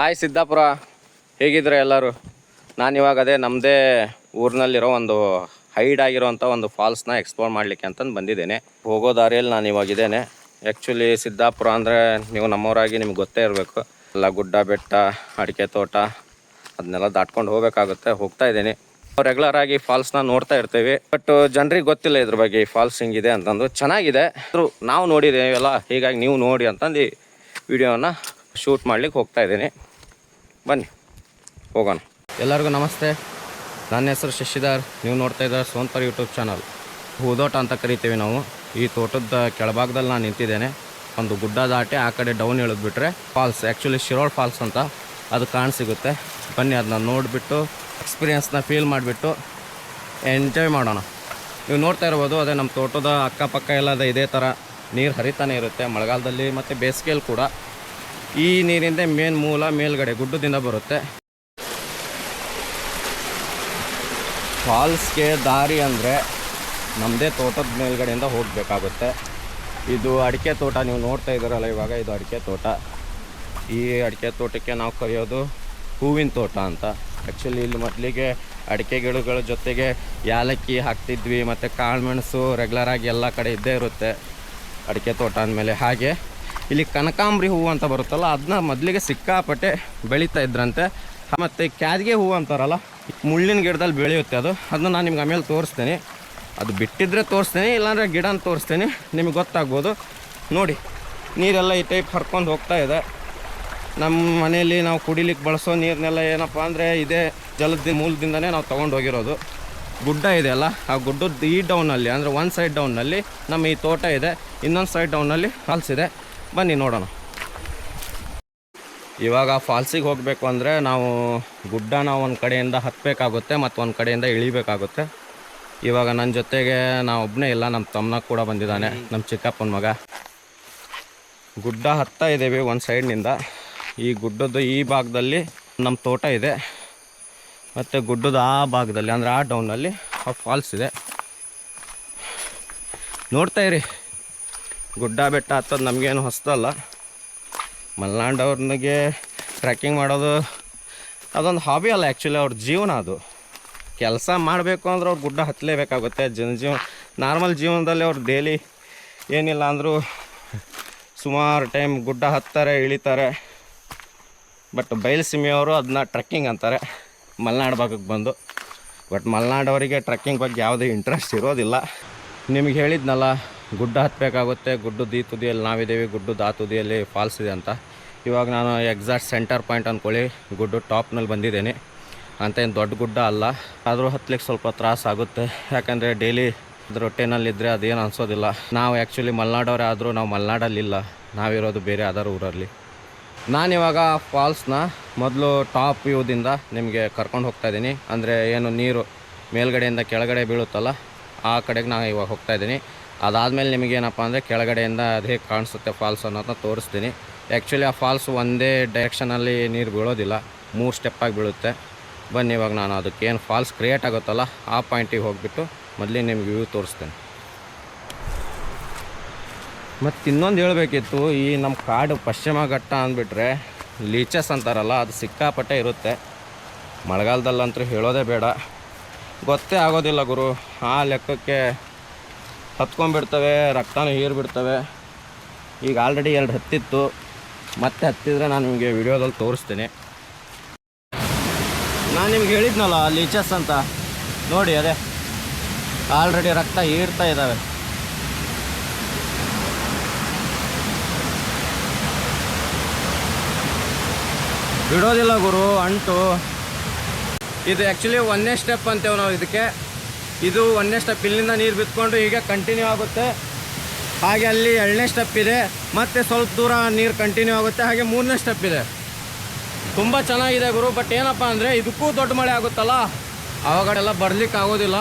Hi Siddapura, ಹೇಗಿದ್ರೆ ಎಲ್ಲರೂ. ನಾನಿವಾಗ ಅದೇ ನಮ್ಮದೇ ಊರಿನಲ್ಲಿರೋ ಒಂದು ಹೈಡ್ ಆಗಿರೋವಂಥ ಒಂದು ಫಾಲ್ಸ್ನ ಎಕ್ಸ್ಪ್ಲೋರ್ ಮಾಡಲಿಕ್ಕೆ ಅಂತಂದು ಬಂದಿದ್ದೇನೆ. ಹೋಗೋ ದಾರಿಯಲ್ಲಿ ನಾನು ಇವಾಗಿದ್ದೇನೆ. ಆ್ಯಕ್ಚುಲಿ ಸಿದ್ದಾಪುರ ಅಂದರೆ ನೀವು ನಮ್ಮವರಾಗಿ ನಿಮ್ಗೆ ಗೊತ್ತೇ ಇರಬೇಕು. ಎಲ್ಲ ಗುಡ್ಡ ಬೆಟ್ಟ, ಅಡಿಕೆ ತೋಟ ಅದನ್ನೆಲ್ಲ ದಾಟ್ಕೊಂಡು ಹೋಗಬೇಕಾಗುತ್ತೆ. ಹೋಗ್ತಾ ಇದ್ದೀನಿ. ರೆಗ್ಯುಲರ್ ಆಗಿ ಫಾಲ್ಸ್ನ ನೋಡ್ತಾ ಇರ್ತೀವಿ, ಬಟ್ ಜನರಿಗೆ ಗೊತ್ತಿಲ್ಲ ಇದ್ರ ಬಗ್ಗೆ ಈ ಫಾಲ್ಸ್ ಹಿಂಗಿದೆ ಅಂತಂದು. ಚೆನ್ನಾಗಿದೆ, ನಾವು ನೋಡಿದ್ದೇವೆಲ್ಲ, ಹೀಗಾಗಿ ನೀವು ನೋಡಿ ಅಂತಂದು ವಿಡಿಯೋನ ಶೂಟ್ ಮಾಡ್ಲಿಕ್ಕೆ ಹೋಗ್ತಾ ಇದ್ದೀನಿ. ಬನ್ನಿ ಹೋಗೋಣ. ಎಲ್ಲರಿಗೂ ನಮಸ್ತೆ, ನನ್ನ ಹೆಸರು ಶಶಿಧರ್. ನೀವು ನೋಡ್ತಾ ಇದ್ದಾರೆ ಸೋನ್ಪರ್ ಯೂಟ್ಯೂಬ್ ಚಾನಲ್. ಹೂದೋಟ ಅಂತ ಕರಿತೀವಿ ನಾವು. ಈ ತೋಟದ ಕೆಳಭಾಗದಲ್ಲಿ ನಾನು ನಿಂತಿದ್ದೇನೆ. ಒಂದು ಗುಡ್ಡ ದಾಟಿ ಆ ಕಡೆ ಡೌನ್ ಇಳಿದ್ಬಿಟ್ರೆ ಫಾಲ್ಸ್, ಆ್ಯಕ್ಚುಲಿ ಶಿರೋಳ್ ಫಾಲ್ಸ್ ಅಂತ ಅದು ಕಾಣಿಸಿಗುತ್ತೆ. ಬನ್ನಿ ಅದನ್ನ ನೋಡಿಬಿಟ್ಟು ಎಕ್ಸ್ಪೀರಿಯನ್ಸ್ನ ಫೀಲ್ ಮಾಡಿಬಿಟ್ಟು ಎಂಜಾಯ್ ಮಾಡೋಣ. ನೀವು ನೋಡ್ತಾ ಇರ್ಬೋದು, ಅದೇ ನಮ್ಮ ತೋಟದ ಅಕ್ಕಪಕ್ಕ ಎಲ್ಲ ಇದೇ ಥರ ನೀರು ಹರಿತಾನೆ ಇರುತ್ತೆ ಮಳೆಗಾಲದಲ್ಲಿ ಮತ್ತು ಬೇಸಿಗೆಯಲ್ಲಿ ಕೂಡ. ಈ ನೀರಿಂದ ಮೇನ್ ಮೂಲ ಮೇಲ್ಗಡೆ ಗುಡ್ಡದಿಂದ ಬರುತ್ತೆ. ಫಾಲ್ಸ್ಗೆ ದಾರಿ ಅಂದರೆ ನಮ್ಮದೇ ತೋಟದ ಮೇಲ್ಗಡೆಯಿಂದ ಹೋಗಬೇಕಾಗುತ್ತೆ. ಇದು ಅಡಿಕೆ ತೋಟ, ನೀವು ನೋಡ್ತಾ ಇದ್ದೀರಲ್ಲ ಇವಾಗ, ಇದು ಅಡಿಕೆ ತೋಟ. ಈ ಅಡಿಕೆ ತೋಟಕ್ಕೆ ನಾವು ಕರೆಯೋದು ಹೂವಿನ ತೋಟ ಅಂತ. ಆ್ಯಕ್ಚುಲಿ ಇಲ್ಲಿ ಮೊದಲಿಗೆ ಅಡಿಕೆ ಗಿಡಗಳ ಜೊತೆಗೆ ಯಾಲಕ್ಕಿ ಹಾಕ್ತಿದ್ವಿ, ಮತ್ತು ಕಾಳುಮೆಣಸು ರೆಗ್ಯುಲರಾಗಿ ಎಲ್ಲ ಕಡೆ ಇದ್ದೇ ಇರುತ್ತೆ ಅಡಿಕೆ ತೋಟ ಅಂದಮೇಲೆ. ಹಾಗೆ ಇಲ್ಲಿ ಕನಕಾಂಬರಿ ಹೂವು ಅಂತ ಬರುತ್ತಲ್ಲ, ಅದನ್ನ ಮೊದಲಿಗೆ ಸಿಕ್ಕಾಪಟ್ಟೆ ಬೆಳೀತಾ ಇದ್ರಂತೆ. ಮತ್ತು ಕ್ಯಾದಿಗೆ ಹೂವು ಅಂತಾರಲ್ಲ, ಮುಳ್ಳಿನ ಗಿಡದಲ್ಲಿ ಬೆಳೆಯುತ್ತೆ ಅದನ್ನ ನಾನು ನಿಮ್ಗೆ ಆಮೇಲೆ ತೋರಿಸ್ತೀನಿ. ಅದು ಬಿಟ್ಟಿದ್ರೆ ತೋರಿಸ್ತೀನಿ, ಇಲ್ಲಾಂದರೆ ಗಿಡನ ತೋರಿಸ್ತೀನಿ, ನಿಮಗೆ ಗೊತ್ತಾಗ್ಬೋದು. ನೋಡಿ, ನೀರೆಲ್ಲ ಈ ಟೈಪ್ ಹರ್ಕೊಂಡು ಹೋಗ್ತಾ ಇದೆ. ನಮ್ಮ ಮನೆಯಲ್ಲಿ ನಾವು ಕುಡಿಲಿಕ್ಕೆ ಬಳಸೋ ನೀರನ್ನೆಲ್ಲ ಏನಪ್ಪ ಅಂದರೆ ಇದೇ ಜಲದ ಮೂಲದಿಂದನೇ ನಾವು ತೊಗೊಂಡು ಹೋಗಿರೋದು. ಗುಡ್ಡ ಇದೆಯಲ್ಲ, ಆ ಗುಡ್ಡದ ಈ ಡೌನಲ್ಲಿ ಅಂದರೆ ಒಂದು ಸೈಡ್ ಡೌನ್ನಲ್ಲಿ ನಮ್ಮ ಈ ತೋಟ ಇದೆ, ಇನ್ನೊಂದು ಸೈಡ್ ಡೌನ್ನಲ್ಲಿ ಫಾಲ್ಸ್ ಇದೆ. ಬನ್ನಿ ನೋಡೋಣ. ಇವಾಗ ಫಾಲ್ಸಿಗೆ ಹೋಗಬೇಕು ಅಂದರೆ ನಾವು ಗುಡ್ಡನ ಒಂದು ಕಡೆಯಿಂದ ಹತ್ತಬೇಕಾಗುತ್ತೆ ಮತ್ತು ಒಂದು ಕಡೆಯಿಂದ ಇಳಿಬೇಕಾಗುತ್ತೆ. ಇವಾಗ ನನ್ನ ಜೊತೆಗೆ ನಾವು ಒಬ್ಬನೇ ಇಲ್ಲ, ನಮ್ಮ ತಮ್ಮನ ಕೂಡ ಬಂದಿದ್ದಾನೆ, ನಮ್ಮ ಚಿಕ್ಕಪ್ಪನ ಮಗ. ಗುಡ್ಡ ಹತ್ತಾ ಇದ್ದೇವೆ ಒಂದು ಸೈಡ್ನಿಂದ. ಈ ಗುಡ್ಡದ ಈ ಭಾಗದಲ್ಲಿ ನಮ್ಮ ತೋಟ ಇದೆ, ಮತ್ತು ಗುಡ್ಡದ ಆ ಭಾಗದಲ್ಲಿ ಅಂದರೆ ಆ ಡೌನಲ್ಲಿ ಆ ಫಾಲ್ಸ್ ಇದೆ. ನೋಡ್ತಾ ಇರಿ, ಗುಡ್ಡ ಬೆಟ್ಟ ಹತ್ತೋದು ನಮಗೇನು ಹೊಸದಲ್ಲ. ಮಲೆನಾಡವ್ರಿಗೆ ಟ್ರೆಕ್ಕಿಂಗ್ ಮಾಡೋದು ಅದೊಂದು ಹಾಬಿ ಅಲ್ಲ, ಆ್ಯಕ್ಚುಲಿ ಅವ್ರ ಜೀವನ ಅದು. ಕೆಲಸ ಮಾಡಬೇಕು ಅಂದ್ರೆ ಅವ್ರು ಗುಡ್ಡ ಹತ್ತಲೇಬೇಕಾಗುತ್ತೆ. ನಾರ್ಮಲ್ ಜೀವನದಲ್ಲಿ ಅವ್ರು ಡೈಲಿ ಏನಿಲ್ಲ ಅಂದರೂ ಸುಮಾರು ಟೈಮ್ ಗುಡ್ಡ ಹತ್ತಾರೆ, ಇಳಿತಾರೆ. ಬಟ್ ಬಯಲುಸೀಮೆಯವರು ಅದನ್ನ ಟ್ರೆಕ್ಕಿಂಗ್ ಅಂತಾರೆ ಮಲೆನಾಡು ಭಾಗಕ್ಕೆ ಬಂದು. ಬಟ್ ಮಲೆನಾಡವರಿಗೆ ಟ್ರೆಕ್ಕಿಂಗ್ ಬಗ್ಗೆ ಯಾವುದೇ ಇಂಟ್ರೆಸ್ಟ್ ಇರೋದಿಲ್ಲ. ನಿಮಗೆ ಹೇಳಿದ್ನಲ್ಲ, ಗುಡ್ಡ ಹತ್ತಬೇಕಾಗುತ್ತೆ, ಗುಡ್ಡದ ಈ ತುದಿಯಲ್ಲಿ ನಾವಿದ್ದೀವಿ, ಗುಡ್ಡದ ಆ ತುದಿಯಲ್ಲಿ ಫಾಲ್ಸ್ ಇದೆ ಅಂತ. ಇವಾಗ ನಾನು ಎಕ್ಸಾಕ್ಟ್ ಸೆಂಟರ್ ಪಾಯಿಂಟ್ ಅಂದ್ಕೊಳ್ಳಿ, ಗುಡ್ಡ ಟಾಪ್ನಲ್ಲಿ ಬಂದಿದ್ದೇನೆ. ಅಂತ ಏನು ದೊಡ್ಡ ಗುಡ್ಡ ಅಲ್ಲ, ಆದರೂ ಹತ್ತಲಿಕ್ಕೆ ಸ್ವಲ್ಪ ತ್ರಾಸ ಆಗುತ್ತೆ. ಯಾಕಂದರೆ ಡೈಲಿ ಅದು ರೊಟ್ಟೆನಲ್ಲಿದ್ದರೆ ಅದೇನು ಅನಿಸೋದಿಲ್ಲ. ನಾವು ಆ್ಯಕ್ಚುಲಿ ಮಲೆನಾಡವರೇ ಆದರೂ ನಾವು ಮಲೆನಾಡಲ್ಲಿಲ್ಲ, ನಾವಿರೋದು ಬೇರೆ ಅದರ ಊರಲ್ಲಿ. ನಾನಿವಾಗ ಫಾಲ್ಸ್ನ ಮೊದಲು ಟಾಪ್ ವ್ಯೂದಿಂದ ನಿಮಗೆ ಕರ್ಕೊಂಡು ಹೋಗ್ತಾಯಿದ್ದೀನಿ. ಅಂದರೆ ಏನು ನೀರು ಮೇಲ್ಗಡೆಯಿಂದ ಕೆಳಗಡೆ ಬೀಳುತ್ತಲ್ಲ, ಆ ಕಡೆಗೆ ನಾನು ಇವಾಗ ಹೋಗ್ತಾಯಿದ್ದೀನಿ. ಅದಾದಮೇಲೆ ನಿಮಗೇನಪ್ಪ ಅಂದರೆ ಕೆಳಗಡೆಯಿಂದ ಅದು ಹೇಗೆ ಕಾಣಿಸುತ್ತೆ ಫಾಲ್ಸ್ ಅನ್ನೋದನ್ನ ತೋರಿಸ್ತೀನಿ. ಆ್ಯಕ್ಚುಲಿ ಆ ಫಾಲ್ಸ್ ಒಂದೇ ಡೈರೆಕ್ಷನಲ್ಲಿ ನೀರು ಬೀಳೋದಿಲ್ಲ, 3 ಸ್ಟೆಪ್ಪಾಗಿ ಬೀಳುತ್ತೆ. ಬನ್ನಿ ಇವಾಗ ನಾನು ಅದಕ್ಕೇನು ಫಾಲ್ಸ್ ಕ್ರಿಯೇಟ್ ಆಗುತ್ತಲ್ಲ ಆ ಪಾಯಿಂಟಿಗೆ ಹೋಗಿಬಿಟ್ಟು ಮೊದಲೇ ನಿಮ್ಗೆ ವ್ಯೂ ತೋರಿಸ್ತೇನೆ. ಮತ್ತು ಇನ್ನೊಂದು ಹೇಳಬೇಕಿತ್ತು, ಈ ನಮ್ಮ ಕಾಡು ಪಶ್ಚಿಮ ಘಟ್ಟ ಅಂದ್ಬಿಟ್ರೆ ಲೀಚಸ್ ಅಂತಾರಲ್ಲ, ಅದು ಸಿಕ್ಕಾಪಟ್ಟೆ ಇರುತ್ತೆ. ಮಳೆಗಾಲದಲ್ಲಂತೂ ಹೇಳೋದೇ ಬೇಡ, ಗೊತ್ತೇ ಆಗೋದಿಲ್ಲ ಗುರು. ಆ ಲೆಕ್ಕಕ್ಕೆ ಹತ್ಕೊಂಡ್ಬಿಡ್ತವೆ, ರಕ್ತನೂ ಹೀರ್ಬಿಡ್ತವೆ. ಈಗ ಆಲ್ರೆಡಿ 2 ಹತ್ತಿತ್ತು, ಮತ್ತೆ ಹತ್ತಿದ್ರೆ ನಾನು ನಿಮಗೆ ವಿಡಿಯೋದಲ್ಲಿ ತೋರಿಸ್ತೀನಿ. ನಾನು ನಿಮ್ಗೆ ಹೇಳಿದ್ನಲ್ಲ ಲೀಚಸ್ ಅಂತ, ನೋಡಿ ಅದೇ ಆಲ್ರೆಡಿ ರಕ್ತ ಹೀರ್ತಾ ಇದ್ದಾವೆ. ಬಿಡೋದಿಲ್ಲ ಗುರು ಅಂಟು. ಇದು ಆ್ಯಕ್ಚುಲಿ 1ನೇ ಸ್ಟೆಪ್ ಅಂತೇವೆ ನಾವು ಇದಕ್ಕೆ. ಇದು 1ನೇ ಸ್ಟೆಪ್, ಇಲ್ಲಿಂದ ನೀರು ಬಿತ್ಕೊಂಡು ಹೀಗೆ ಕಂಟಿನ್ಯೂ ಆಗುತ್ತೆ. ಹಾಗೆ ಅಲ್ಲಿ 2ನೇ ಸ್ಟೆಪ್ ಇದೆ, ಮತ್ತು ಸ್ವಲ್ಪ ದೂರ ನೀರು ಕಂಟಿನ್ಯೂ ಆಗುತ್ತೆ. ಹಾಗೆ 3ನೇ ಸ್ಟೆಪ್ ಇದೆ. ತುಂಬ ಚೆನ್ನಾಗಿದೆ ಗುರು. ಬಟ್ ಏನಪ್ಪ ಅಂದರೆ ಇದಕ್ಕೂ ದೊಡ್ಡ ಮಳೆ ಆಗುತ್ತಲ್ಲ, ಆವಾಗಡೆಲ್ಲ ಬರ್ಲಿಕ್ಕೆ ಆಗೋದಿಲ್ಲ.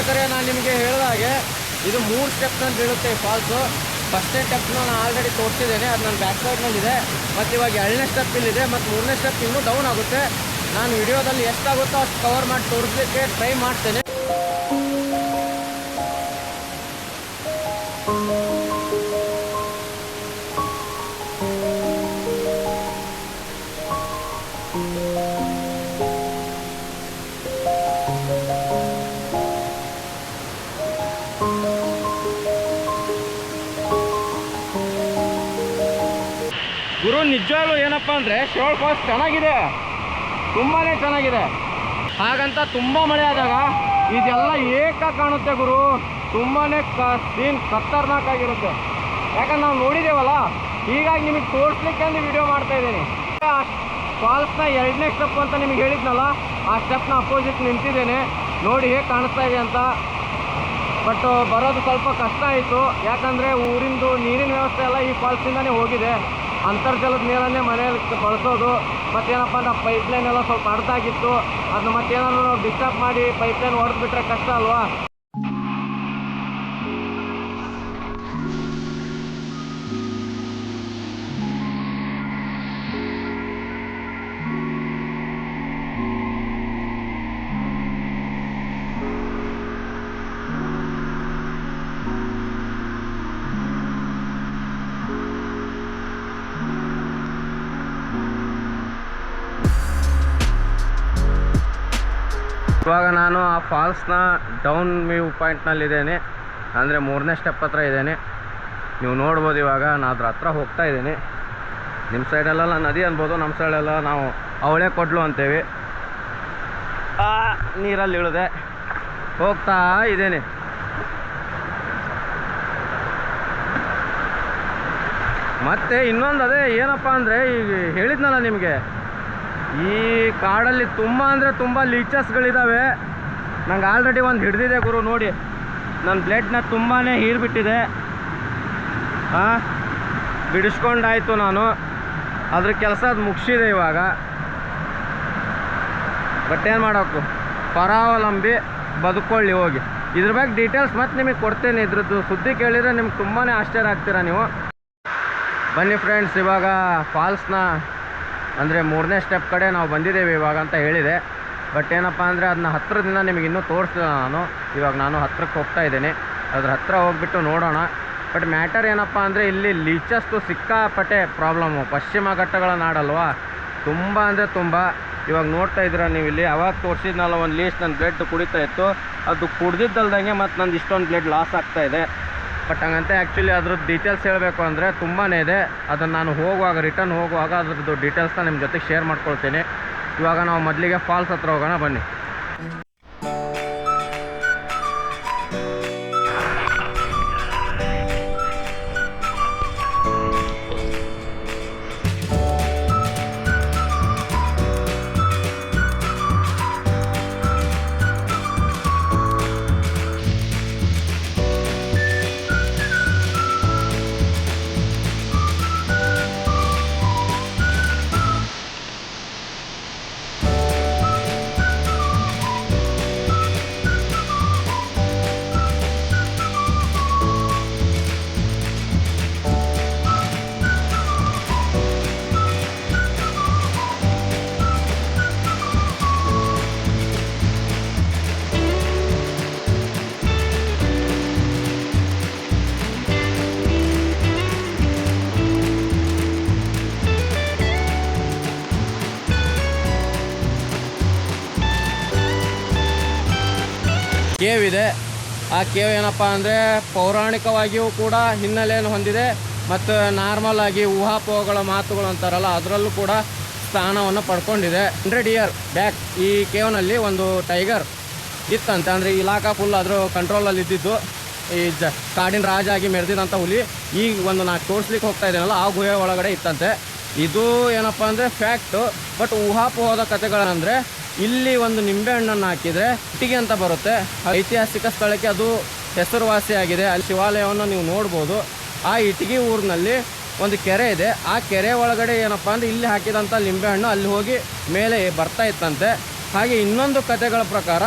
ಬರ್ಬೇಕಾದ್ರೆ ನಾನು ನಿಮಗೆ ಹೇಳಿದ ಹಾಗೆ ಇದು 3 ಸ್ಟೆಪ್ನಲ್ಲಿ ಬೀಳುತ್ತೆ ಈ ಫಾಲ್ಸು. ಫಸ್ಟ್ನೇ ಸ್ಟೆಪ್ನ ನಾನು ಆಲ್ರೆಡಿ ತೋರಿಸಿದ್ದೇನೆ, ಅದು ನನ್ನ ಬ್ಯಾಕ್ ಸೈಡ್ನಲ್ಲಿದೆ. ಮತ್ತು ಇವಾಗ 2ನೇ ಸ್ಟೆಪ್ ಇಲ್ಲಿದೆ, ಮತ್ತು 3ನೇ ಸ್ಟೆಪ್ ಇನ್ನೂ ಡೌನ್ ಆಗುತ್ತೆ. ನಾನು ವಿಡಿಯೋದಲ್ಲಿ ಎಷ್ಟಾಗುತ್ತೋ ಅಷ್ಟು ಕವರ್ ಮಾಡಿ ತೋರಿಸ್ಲಿಕ್ಕೆ ಟ್ರೈ ಮಾಡ್ತೇನೆ. ಗುರು ನಿಜವಾಗ್ಲೂ ಏನಪ್ಪ ಅಂದರೆ ಶಿರೋಳ್ ಫಾಲ್ಸ್ ಚೆನ್ನಾಗಿದೆ, ತುಂಬಾ ಚೆನ್ನಾಗಿದೆ. ಹಾಗಂತ ತುಂಬ ಮಳೆ ಆದಾಗ ಇದೆಲ್ಲ ಏಕ ಕಾಣುತ್ತೆ ಗುರು. ತುಂಬಾ ಸೀನ್ ಖತರ್ನಾಕಾಗಿರುತ್ತೆ. ಯಾಕಂದ್ರೆ ನಾವು ನೋಡಿದ್ದೇವಲ್ಲ, ಹೀಗಾಗಿ ನಿಮಗೆ ತೋರಿಸ್ಲಿಕ್ಕೆ ಒಂದು ವಿಡಿಯೋ ಮಾಡ್ತಾ ಇದ್ದೀನಿ. ಫಾಲ್ಸ್ನ 2ನೇ ಸ್ಟೆಪ್ ಅಂತ ನಿಮಗೆ ಹೇಳಿದ್ನಲ್ಲ, ಆ ಸ್ಟೆಪ್ನ ಅಪೋಸಿಟ್ ನಿಂತಿದ್ದೇನೆ. ನೋಡಿ ಹೇಗೆ ಕಾಣಿಸ್ತಾ ಇದೆ ಅಂತ. ಬಟ್ ಬರೋದು ಸ್ವಲ್ಪ ಕಷ್ಟ ಆಯಿತು, ಯಾಕಂದರೆ ಊರಿಂದು ನೀರಿನ ವ್ಯವಸ್ಥೆ ಎಲ್ಲ ಈ ಫಾಲ್ಸಿಂದನೇ ಹೋಗಿದೆ. ಅಂತರ್ಜಲದ ನೀರನ್ನೇ ಮನೆಯಲ್ಲಿ ಬಳಸೋದು. ಮತ್ತೇನಪ್ಪ ಅಂದ್ರೆ ಪೈಪ್ಲೈನ್ ಎಲ್ಲ ಸ್ವಲ್ಪ ಅರ್ಧಾಗಿತ್ತು, ಅದನ್ನ ಮತ್ತೇನಾದ್ರು ನಾವು ಡಿಸ್ಟರ್ಬ್ ಮಾಡಿ ಪೈಪ್ಲೈನ್ ಹೊಡೆದ್ಬಿಟ್ರೆ ಕಷ್ಟ ಅಲ್ವಾ. ಇವಾಗ ನಾನು ಆ ಫಾಲ್ಸ್ನ ಡೌನ್ ವ್ಯೂ ಪಾಯಿಂಟ್ನಲ್ಲಿದ್ದೇನೆ, ಅಂದರೆ 3ನೇ ಸ್ಟೆಪ್ ಹತ್ರ ಇದ್ದೇನೆ. ನೀವು ನೋಡ್ಬೋದು ಇವಾಗ ನಾನು ಅದ್ರ ಹತ್ರ ಹೋಗ್ತಾ ಇದ್ದೀನಿ. ನಿಮ್ಮ ಸೈಡಲ್ಲೆಲ್ಲ ನದಿ ಅನ್ಬೋದು, ನಮ್ಮ ಸೈಡೆಲ್ಲ ನಾವು ಅವಳೆ ಕೊಡ್ಲು ಅಂತೇವಿ. ನೀರಲ್ಲಿ ಇಳಿದೆ ಹೋಗ್ತಾ ಇದ್ದೇನೆ. ಮತ್ತು ಇನ್ನೊಂದು ಅದೇ ಏನಪ್ಪ ಅಂದರೆ ಈಗ ಹೇಳಿದ್ನಲ್ಲ ನಿಮಗೆ, ಈ ಕಾಡಲ್ಲಿ ತುಂಬ ಅಂದರೆ ತುಂಬ ಲೀಚಸ್ಗಳಿದ್ದಾವೆ. ನಂಗೆ ಆಲ್ರೆಡಿ ಒಂದು ಹಿಡಿದಿದೆ ಗುರು. ನೋಡಿ ನನ್ನ ಬ್ಲಡ್ನ ತುಂಬಾ ಹೀರ್ಬಿಟ್ಟಿದೆ. ಬಿಡಿಸ್ಕೊಂಡಾಯಿತು, ನಾನು ಅದ್ರ ಕೆಲಸ ಅದು ಮುಗಿಸಿದೆ ಇವಾಗ. ಬಟ್ ಏನು ಮಾಡೋಕು, ಪರಾವಲಂಬಿ ಬದುಕೊಳ್ಳಿ ಹೋಗಿ. ಇದ್ರ ಬಗ್ಗೆ ಡೀಟೇಲ್ಸ್ ಮತ್ತೆ ನಿಮಗೆ ಕೊಡ್ತೇನೆ. ಇದ್ರದ್ದು ಸುದ್ದಿ ಕೇಳಿದರೆ ನಿಮ್ಗೆ ತುಂಬಾ ಆಶ್ಚರ್ಯ ಆಗ್ತೀರಾ ನೀವು. ಬನ್ನಿ ಫ್ರೆಂಡ್ಸ್, ಇವಾಗ ಫಾಲ್ಸ್ನ ಅಂದರೆ 3ನೇ ಸ್ಟೆಪ್ ಕಡೆ ನಾವು ಬಂದಿದ್ದೇವೆ ಇವಾಗ ಅಂತ ಹೇಳಿದೆ. ಬಟ್ ಏನಪ್ಪ ಅಂದರೆ ಅದನ್ನ ಹತ್ತಿರದಿಂದ ನಿಮಗೆ ಇನ್ನೂ ತೋರಿಸಿಲ್ಲ ನಾನು. ಇವಾಗ ನಾನು ಹತ್ತಿರಕ್ಕೆ ಹೋಗ್ತಾ ಇದ್ದೇನೆ, ಅದ್ರ ಹತ್ತಿರ ಹೋಗ್ಬಿಟ್ಟು ನೋಡೋಣ. ಬಟ್ ಮ್ಯಾಟರ್ ಏನಪ್ಪ ಅಂದರೆ ಇಲ್ಲಿ ಲೀಚಸ್ದು ಸಿಕ್ಕಾಪಟ್ಟೆ ಪ್ರಾಬ್ಲಮ್ಮು. ಪಶ್ಚಿಮ ಘಟ್ಟಗಳ ನಾಡಲ್ವಾ, ತುಂಬ ಅಂದರೆ ತುಂಬ. ಇವಾಗ ನೋಡ್ತಾ ಇದ್ದೀರಾ ನೀವು ಇಲ್ಲಿ, ಅವಾಗ ತೋರಿಸಿದ್ನಲ್ಲ ಒಂದು ಲೀಸ್ಟ್ ನನ್ನ ಬ್ಲಡ್ ಕುಡಿತಾ ಇತ್ತು, ಅದು ಕುಡ್ದಿದ್ದಲ್ದಂಗೆ ಮತ್ತು ನಂದು ಇಷ್ಟೊಂದು ಬ್ಲಡ್ ಲಾಸ್ ಆಗ್ತಾಯಿದೆ. ಬಟ್ ಹಂಗಂತ ಆ್ಯಕ್ಚುಲಿ ಅದ್ರದ್ದು ಡೀಟೇಲ್ಸ್ ಹೇಳಬೇಕು ಅಂದರೆ ತುಂಬಾ ಇದೆ. ಅದನ್ನು ನಾನು ರಿಟರ್ನ್ ಹೋಗುವಾಗ ಅದ್ರದ್ದು ಡೀಟೇಲ್ಸ್ನ ನಿಮ್ಮ ಜೊತೆಗೆ ಶೇರ್ ಮಾಡ್ಕೊಳ್ತೀನಿ. ಇವಾಗ ನಾವು ಮೊದಲಿಗೆ ಫಾಲ್ಸ್ ಹತ್ರ ಹೋಗೋಣ ಬನ್ನಿ. ಕೇವ್ ಇದೆ. ಆ ಕೇವ್ ಏನಪ್ಪ ಅಂದರೆ ಪೌರಾಣಿಕವಾಗಿಯೂ ಕೂಡ ಹಿನ್ನೆಲೆಯನ್ನು ಹೊಂದಿದೆ, ಮತ್ತು ನಾರ್ಮಲ್ ಆಗಿ ಊಹಾಪೋಹಗಳ ಮಾತುಗಳು ಅಂತಾರಲ್ಲ ಅದರಲ್ಲೂ ಕೂಡ ಸ್ಥಾನವನ್ನು ಪಡ್ಕೊಂಡಿದೆ. 100 ಇಯರ್ ಬ್ಯಾಕ್ ಈ ಕೇವ್ನಲ್ಲಿ ಒಂದು ಟೈಗರ್ ಇತ್ತಂತೆ. ಅಂದರೆ ಇಲಾಖಾ ಫುಲ್ ಅದ್ರ ಕಂಟ್ರೋಲಲ್ಲಿ ಇದ್ದಿದ್ದು, ಈ ಕಾಡಿನ ರಾಜ ಆಗಿ ಮೆರೆದಿದಂಥ ಹುಲಿ ಈಗ ಒಂದು ನಾನು ತೋರಿಸ್ಲಿಕ್ಕೆ ಹೋಗ್ತಾ ಇದ್ದೀನಲ್ಲ ಆ ಗುಹೆ ಒಳಗಡೆ ಇತ್ತಂತೆ. ಇದು ಏನಪ್ಪ ಅಂದರೆ ಫ್ಯಾಕ್ಟು. ಬಟ್ ಊಹಾಪೋಹದ ಕಥೆಗಳಂದರೆ ಇಲ್ಲಿ ಒಂದು ನಿಂಬೆಹಣ್ಣನ್ನು ಹಾಕಿದರೆ ಇಟ್ಟಿಗೆ ಅಂತ ಬರುತ್ತೆ. ಐತಿಹಾಸಿಕ ಸ್ಥಳಕ್ಕೆ ಅದು ಹೆಸರುವಾಸಿಯಾಗಿದೆ. ಅಲ್ಲಿ ಶಿವಾಲಯವನ್ನು ನೀವು ನೋಡ್ಬೋದು. ಆ ಇಟ್ಟಿಗೆ ಊರಿನಲ್ಲಿ ಒಂದು ಕೆರೆ ಇದೆ. ಆ ಕೆರೆ ಒಳಗಡೆ ಏನಪ್ಪ ಅಂದರೆ ಇಲ್ಲಿ ಹಾಕಿದಂಥ ನಿಂಬೆಹಣ್ಣು ಅಲ್ಲಿ ಹೋಗಿ ಮೇಲೆ ಬರ್ತಾ ಇತ್ತಂತೆ. ಹಾಗೆ ಇನ್ನೊಂದು ಕಥೆಗಳ ಪ್ರಕಾರ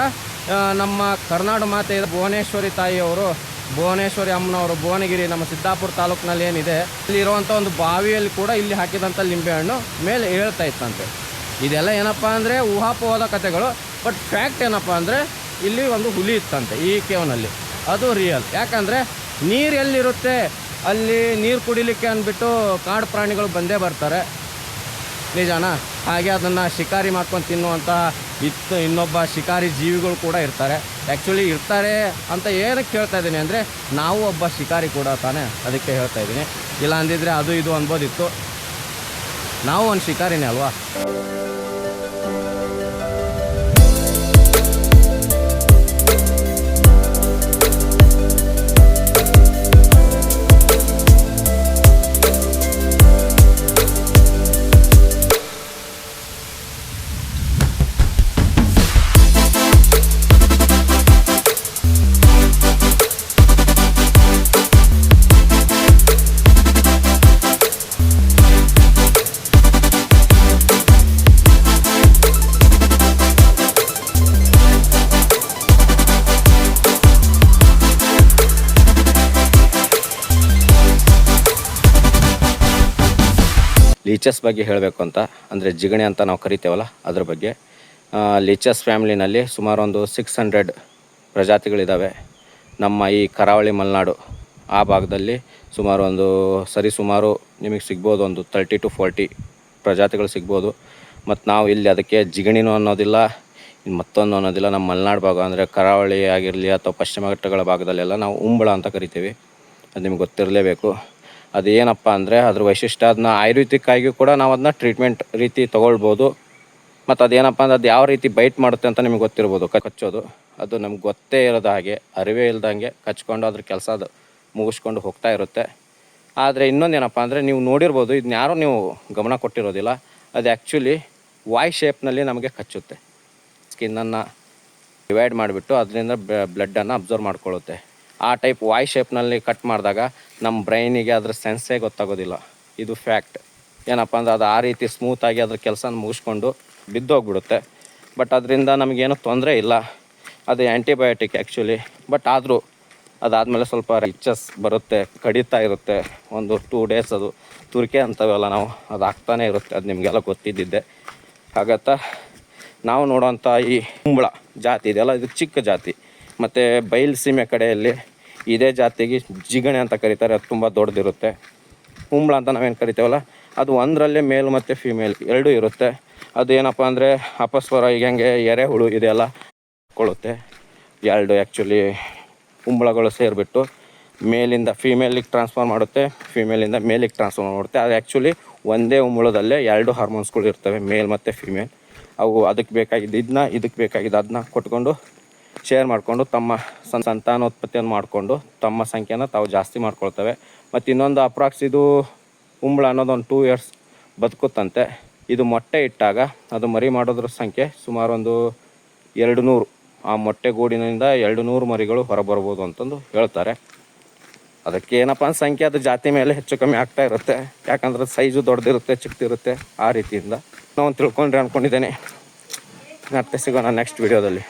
ನಮ್ಮ ಕರ್ನಾಟಕ ಮಾತೆ ಭುವನೇಶ್ವರಿ ತಾಯಿಯವರು, ಭುವನೇಶ್ವರಿ ಅಮ್ಮನವರು ಭುವನಗಿರಿ ನಮ್ಮ ಸಿದ್ದಾಪುರ ತಾಲೂಕಿನಲ್ಲಿ ಏನಿದೆ ಇಲ್ಲಿರುವಂಥ ಒಂದು ಬಾವಿಯಲ್ಲಿ ಕೂಡ ಇಲ್ಲಿ ಹಾಕಿದಂಥ ಲಿಂಬೆಹಣ್ಣು ಮೇಲೆ ಹೇಳ್ತಾ ಇತ್ತಂತೆ. ಇದೆಲ್ಲ ಏನಪ್ಪ ಅಂದರೆ ಊಹಾಪೋಹದ ಕಥೆಗಳು. ಬಟ್ ಫ್ಯಾಕ್ಟ್ ಏನಪ್ಪ ಅಂದರೆ ಇಲ್ಲಿ ಒಂದು ಹುಲಿ ಇತ್ತಂತೆ ಈ ಕೇವನಲ್ಲಿ, ಅದು ರಿಯಲ್. ಯಾಕಂದರೆ ನೀರು ಎಲ್ಲಿರುತ್ತೆ ಅಲ್ಲಿ ನೀರು ಕುಡಿಲಿಕ್ಕೆ ಅಂದ್ಬಿಟ್ಟು ಕಾಡು ಪ್ರಾಣಿಗಳು ಬಂದೇ ಬರ್ತಾರೆ, ನಿಜಾನ. ಹಾಗೆ ಅದನ್ನು ಶಿಕಾರಿ ಮಾಡ್ಕೊಂಡು ತಿನ್ನುವಂಥ ಇನ್ನೊಬ್ಬ ಶಿಕಾರಿ ಜೀವಿಗಳು ಕೂಡ ಇರ್ತಾರೆ. ಆ್ಯಕ್ಚುಲಿ ಇರ್ತಾರೆ ಅಂತ ಏನಕ್ಕೆ ಹೇಳ್ತಾ ಇದ್ದೀನಿ ಅಂದರೆ ನಾವು ಒಬ್ಬ ಶಿಕಾರಿ ಕೂಡ ತಾನೇ, ಅದಕ್ಕೆ ಹೇಳ್ತಾ ಇದ್ದೀನಿ. ಇಲ್ಲ ಅಂದಿದ್ರೆ ಅದು ಇದು ಅನ್ಬೋದಿತ್ತು. ನಾವು ಒಂದು ಶಿಕಾರಿನೇ ಅಲ್ವಾ. ಲೀಚಸ್ ಬಗ್ಗೆ ಹೇಳಬೇಕು ಅಂತ ಅಂದರೆ ಜಿಗಣೆ ಅಂತ ನಾವು ಕರಿತೇವಲ್ಲ ಅದ್ರ ಬಗ್ಗೆ. ಲೀಚಸ್ ಫ್ಯಾಮಿಲಿನಲ್ಲಿ ಸುಮಾರು ಒಂದು 600 ಪ್ರಜಾತಿಗಳಿದ್ದಾವೆ. ನಮ್ಮ ಈ ಕರಾವಳಿ ಮಲೆನಾಡು ಆ ಭಾಗದಲ್ಲಿ ಸುಮಾರು ನಿಮಗೆ ಸಿಗ್ಬೋದು, ಒಂದು 30 to 40 ಪ್ರಜಾತಿಗಳು ಸಿಗ್ಬೋದು. ಮತ್ತು ನಾವು ಇಲ್ಲಿ ಅದಕ್ಕೆ ಜಿಗಣಿನೂ ಅನ್ನೋದಿಲ್ಲ, ಮತ್ತೊಂದು ಅನ್ನೋದಿಲ್ಲ. ನಮ್ಮ ಮಲೆನಾಡು ಭಾಗ ಅಂದರೆ ಕರಾವಳಿ ಆಗಿರಲಿ ಅಥವಾ ಪಶ್ಚಿಮ ಘಟ್ಟಗಳ ಭಾಗದಲ್ಲೆಲ್ಲ ನಾವು ಉಂಬಳ ಅಂತ ಕರಿತೀವಿ. ಅದು ನಿಮ್ಗೆ ಗೊತ್ತಿರಲೇಬೇಕು. ಅದೇನಪ್ಪ ಅಂದರೆ ಅದ್ರ ವೈಶಿಷ್ಟ್ಯ, ಅದನ್ನ ಆಯುರ್ವೇದಿಕ್ಕಾಗಿ ಕೂಡ ನಾವು ಅದನ್ನ ಟ್ರೀಟ್ಮೆಂಟ್ ರೀತಿ ತೊಗೊಳ್ಬೋದು. ಮತ್ತು ಅದೇನಪ್ಪ ಅಂದರೆ ಅದು ಯಾವ ರೀತಿ ಬೈಟ್ ಮಾಡುತ್ತೆ ಅಂತ ನಿಮಗೆ ಗೊತ್ತಿರ್ಬೋದು. ಕಚ್ಚೋದು ಅದು ನಮ್ಗೆ ಗೊತ್ತೇ ಇರೋದು, ಹಾಗೆ ಅರಿವೇ ಇಲ್ದಂಗೆ ಕಚ್ಕೊಂಡು ಅದ್ರ ಕೆಲಸ ಅದು ಮುಗಿಸ್ಕೊಂಡು ಹೋಗ್ತಾ ಇರುತ್ತೆ. ಆದರೆ ಇನ್ನೊಂದೇನಪ್ಪ ಅಂದರೆ ನೀವು ನೋಡಿರ್ಬೋದು, ಇದನ್ನ ಯಾರೂ ನೀವು ಗಮನ ಕೊಟ್ಟಿರೋದಿಲ್ಲ, ಅದು ಆ್ಯಕ್ಚುಲಿ ವಾಯ್ ಶೇಪ್ನಲ್ಲಿ ನಮಗೆ ಕಚ್ಚುತ್ತೆ. ಸ್ಕಿನ್ನನ್ನು ಡಿವೈಡ್ ಮಾಡಿಬಿಟ್ಟು ಅದರಿಂದ ಬ್ಲಡ್ಡನ್ನು ಅಬ್ಸರ್ವ್ ಮಾಡ್ಕೊಳ್ಳುತ್ತೆ. ಆ ಟೈಪ್ ವಾಯ್ ಶೇಪ್ನಲ್ಲಿ ಕಟ್ ಮಾಡಿದಾಗ ನಮ್ಮ ಬ್ರೈನಿಗೆ ಅದ್ರ ಸೆನ್ಸೇ ಗೊತ್ತಾಗೋದಿಲ್ಲ. ಇದು ಫ್ಯಾಕ್ಟ್. ಏನಪ್ಪ ಅಂದರೆ ಅದು ಆ ರೀತಿ ಸ್ಮೂತಾಗಿ ಅದ್ರ ಕೆಲಸ ಮುಗಿಸ್ಕೊಂಡು ಬಿದ್ದೋಗ್ಬಿಡುತ್ತೆ. ಬಟ್ ಅದರಿಂದ ನಮಗೇನು ತೊಂದರೆ ಇಲ್ಲ, ಅದು ಆ್ಯಂಟಿಬಯೋಟಿಕ್ ಆ್ಯಕ್ಚುಲಿ. ಬಟ್ ಆದರೂ ಅದಾದಮೇಲೆ ಸ್ವಲ್ಪ ರಿಚಸ್ ಬರುತ್ತೆ, ಕಡಿತಾ ಇರುತ್ತೆ. ಒಂದು 2 days ಅದು ತುರಿಕೆ ಅಂತವೆಲ್ಲ ನಾವು ಅದು ಆಗ್ತಾನೆ ಇರುತ್ತೆ. ಅದು ನಿಮಗೆಲ್ಲ ಗೊತ್ತಿದ್ದಿದ್ದೆ. ಹಾಗತ್ತಾ ನಾವು ನೋಡೋವಂಥ ಈ ಕುಂಬಳ ಜಾತಿ ಇದೆಯಲ್ಲ, ಇದು ಚಿಕ್ಕ ಜಾತಿ. ಮತ್ತು ಬಯಲು ಸೀಮೆ ಕಡೆಯಲ್ಲಿ ಇದೇ ಜಾತಿಗೆ ಜಿಗಣೆ ಅಂತ ಕರೀತಾರೆ, ಅದು ತುಂಬ ದೊಡ್ಡದಿರುತ್ತೆ. ಕುಂಬಳ ಅಂತ ನಾವೇನು ಕರಿತೇವಲ್ಲ, ಅದು ಒಂದರಲ್ಲೇ ಮೇಲ್ ಮತ್ತು ಫಿಮೇಲ್ ಎರಡೂ ಇರುತ್ತೆ. ಅದು ಏನಪ್ಪ ಅಂದರೆ ಅಪಸ್ವರ ಈಗ ಹೆಂಗೆ ಎರೆಹುಳು ಇದೆಲ್ಲ ಕೊಳ್ಳುತ್ತೆ. ಎರಡು ಆ್ಯಕ್ಚುಲಿ ಕುಂಬಳಗಳು ಸೇರಿಬಿಟ್ಟು ಮೇಲಿಂದ ಫೀಮೇಲಿಗೆ ಟ್ರಾನ್ಸ್ಫರ್ ಮಾಡುತ್ತೆ, ಫೀಮೇಲಿಂದ ಮೇಲಿಗೆ ಟ್ರಾನ್ಸ್ಫರ್ ಮಾಡುತ್ತೆ. ಅದು ಆ್ಯಕ್ಚುಲಿ ಒಂದೇ ಉಂಬಳದಲ್ಲೇ 2 ಹಾರ್ಮೋನ್ಸ್ಗಳು ಇರ್ತವೆ, ಮೇಲ್ ಮತ್ತು ಫಿಮೇಲ್. ಅವು ಅದಕ್ಕೆ ಬೇಕಾಗಿದ್ದು ಇದನ್ನ, ಇದಕ್ಕೆ ಬೇಕಾಗಿದ್ದು ಅದನ್ನ ಕೊಟ್ಕೊಂಡು ಶೇರ್ ಮಾಡಿಕೊಂಡು ತಮ್ಮ ಸಂತಾನೋತ್ಪತ್ತಿಯನ್ನು ಮಾಡಿಕೊಂಡು ತಮ್ಮ ಸಂಖ್ಯೆನ ತಾವು ಜಾಸ್ತಿ ಮಾಡ್ಕೊಳ್ತವೆ. ಮತ್ತು ಇನ್ನೊಂದು ಅಪ್ರಾಕ್ಸ್ ಇದು ಉಂಬಳ ಅನ್ನೋದು ಒಂದು 2 years ಬದುಕುತ್ತಂತೆ. ಇದು ಮೊಟ್ಟೆ ಇಟ್ಟಾಗ ಅದು ಮರಿ ಮಾಡೋದ್ರ ಸಂಖ್ಯೆ ಸುಮಾರು ಒಂದು 200, ಆ ಮೊಟ್ಟೆ ಗೂಡಿನಿಂದ 200 ಮರಿಗಳು ಹೊರಬರ್ಬೋದು ಅಂತಂದು ಹೇಳ್ತಾರೆ. ಅದಕ್ಕೆ ಏನಪ್ಪ ಅಂತ ಸಂಖ್ಯೆ ಅದು ಜಾತಿ ಮೇಲೆ ಹೆಚ್ಚು ಕಮ್ಮಿ ಆಗ್ತಾ ಇರುತ್ತೆ. ಯಾಕಂದ್ರೆ ಸೈಜು ದೊಡ್ಡದಿರುತ್ತೆ, ಚಿಕ್ಕದಿರುತ್ತೆ. ಆ ರೀತಿಯಿಂದ ನಾವು ತಿಳ್ಕೊಂಡ್ರೆ ಅಂದ್ಕೊಂಡಿದ್ದೇನೆ. ಮತ್ತೆ ಸಿಗೋಣ ನೆಕ್ಸ್ಟ್ ವಿಡಿಯೋದಲ್ಲಿ.